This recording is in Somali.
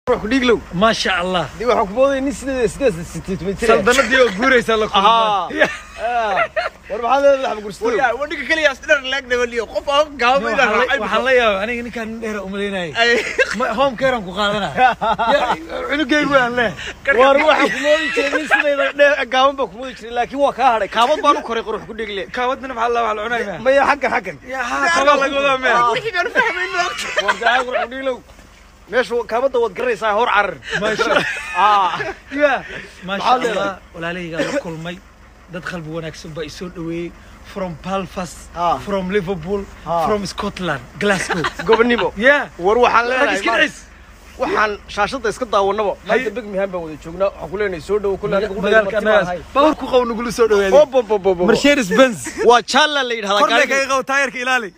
روح ديغلو ما شاء الله دي waxaan ku boodey nin sideed meter saldanadii oo guuraysa la kulmay war maxaa leedahay wax gursto yaa wadiga kaliya asdar laag dawliyo qof oo gaabo ila raacay waxaan la yaabay aniga ninkan dheer u maleynay home care aan ku qaadana cunugeygu aan leh war waxaan ku moodi jiray nin sideed gaaban ba ku moodi jiray laakiin waa ka haray kaabad baan u koray qurux ku dhigle kaabadna maxaa la wax cunayna ma ya xaggan ya ha kaabad lagu wada meel wixii aan fahmayno war daa qurux ku dhiglo meesha kaabada wad garaysaa hor carar ma sha ya ma sha Allah walaaleyga la kulmay dad qalbi wanaagsan ba isoo dhaweeyay from Belfast from Liverpool from Scotland Glasgow gobonimo ya war waxaan leenahay waxaan shaashada iska daawanaba maanta Birmingham baan wada joognaa waxaan ku leenahay soo dhaw kullu aniga magaalka naas bawr ku qaw nagu soo dhaweeyay Mercedes Benz waa jalla la yidhaahdaa gaariga qaw taayirka ilaali